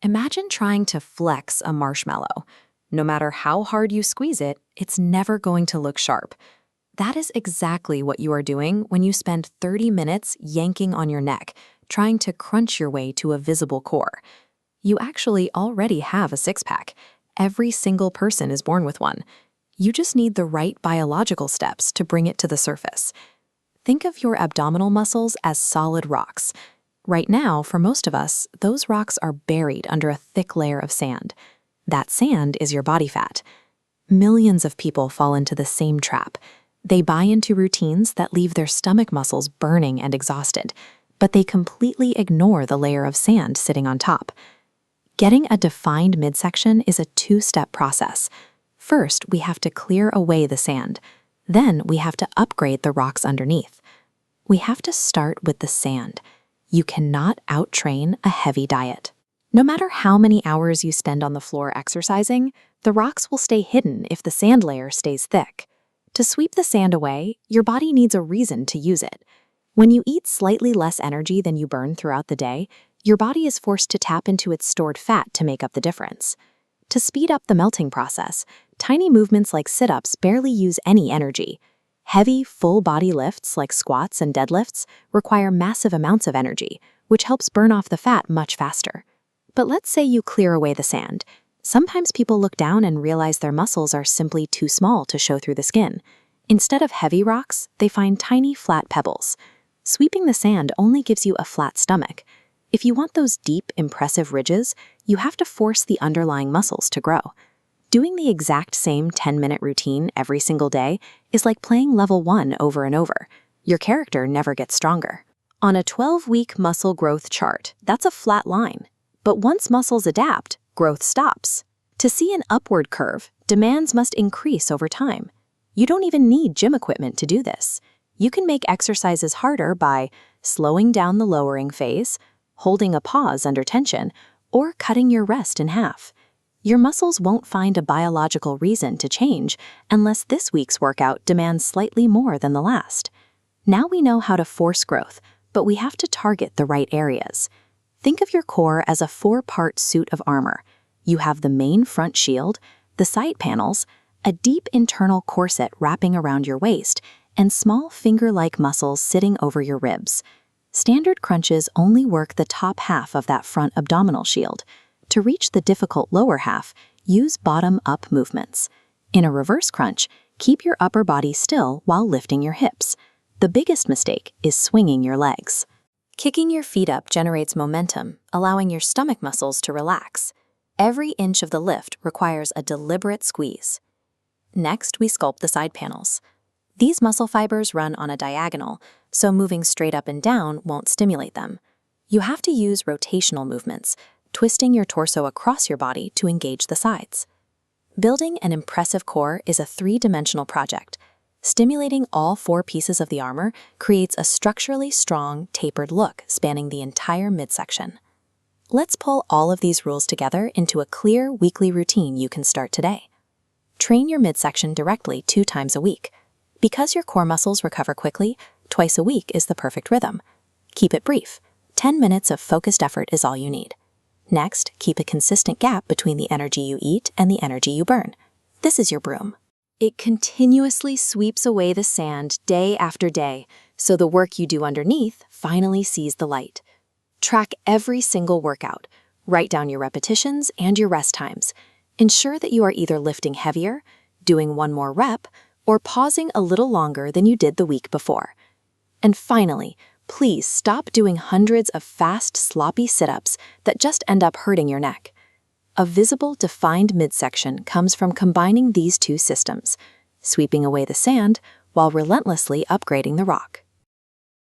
Imagine trying to flex a marshmallow. No matter how hard you squeeze it, it's never going to look sharp. That is exactly what you are doing when you spend 30 minutes yanking on your neck, trying to crunch your way to a visible core. You actually already have a six-pack. Every single person is born with one. You just need the right biological steps to bring it to the surface. Think of your abdominal muscles as solid rocks. Right now, for most of us, those rocks are buried under a thick layer of sand. That sand is your body fat. Millions of people fall into the same trap. They buy into routines that leave their stomach muscles burning and exhausted, but they completely ignore the layer of sand sitting on top. Getting a defined midsection is a two-step process. First, we have to clear away the sand. Then we have to upgrade the rocks underneath. We have to start with the sand. You cannot out-train a heavy diet. No matter how many hours you spend on the floor exercising, the rocks will stay hidden if the sand layer stays thick. To sweep the sand away, your body needs a reason to use it. When you eat slightly less energy than you burn throughout the day, your body is forced to tap into its stored fat to make up the difference. To speed up the melting process, tiny movements like sit-ups barely use any energy. Heavy, full-body lifts like squats and deadlifts require massive amounts of energy, which helps burn off the fat much faster. But let's say you clear away the sand. Sometimes people look down and realize their muscles are simply too small to show through the skin. Instead of heavy rocks, they find tiny, flat pebbles. Sweeping the sand only gives you a flat stomach. If you want those deep, impressive ridges, you have to force the underlying muscles to grow. Doing the exact same 10-minute routine every single day is like playing level 1 over and over. Your character never gets stronger. On a 12-week muscle growth chart, that's a flat line. But once muscles adapt, growth stops. To see an upward curve, demands must increase over time. You don't even need gym equipment to do this. You can make exercises harder by slowing down the lowering phase, holding a pause under tension, or cutting your rest in half. Your muscles won't find a biological reason to change unless this week's workout demands slightly more than the last. Now we know how to force growth, but we have to target the right areas. Think of your core as a 4-part suit of armor. You have the main front shield, the side panels, a deep internal corset wrapping around your waist, and small finger-like muscles sitting over your ribs. Standard crunches only work the top half of that front abdominal shield. To reach the difficult lower half, use bottom-up movements. In a reverse crunch, keep your upper body still while lifting your hips. The biggest mistake is swinging your legs. Kicking your feet up generates momentum, allowing your stomach muscles to relax. Every inch of the lift requires a deliberate squeeze. Next, we sculpt the side panels. These muscle fibers run on a diagonal, so moving straight up and down won't stimulate them. You have to use rotational movements, twisting your torso across your body to engage the sides. Building an impressive core is a 3-dimensional project. Stimulating all 4 pieces of the armor creates a structurally strong, tapered look spanning the entire midsection. Let's pull all of these rules together into a clear weekly routine you can start today. Train your midsection directly 2 times a week. Because your core muscles recover quickly, twice a week is the perfect rhythm. Keep it brief. 10 minutes of focused effort is all you need. Next, keep a consistent gap between the energy you eat and the energy you burn. This is your broom. It continuously sweeps away the sand day after day, so the work you do underneath finally sees the light. Track every single workout. Write down your repetitions and your rest times. Ensure that you are either lifting heavier, doing 1 more rep, or pausing a little longer than you did the week before. And finally, please stop doing hundreds of fast, sloppy sit-ups that just end up hurting your neck. A visible, defined midsection comes from combining these 2 systems, sweeping away the sand while relentlessly upgrading the rock.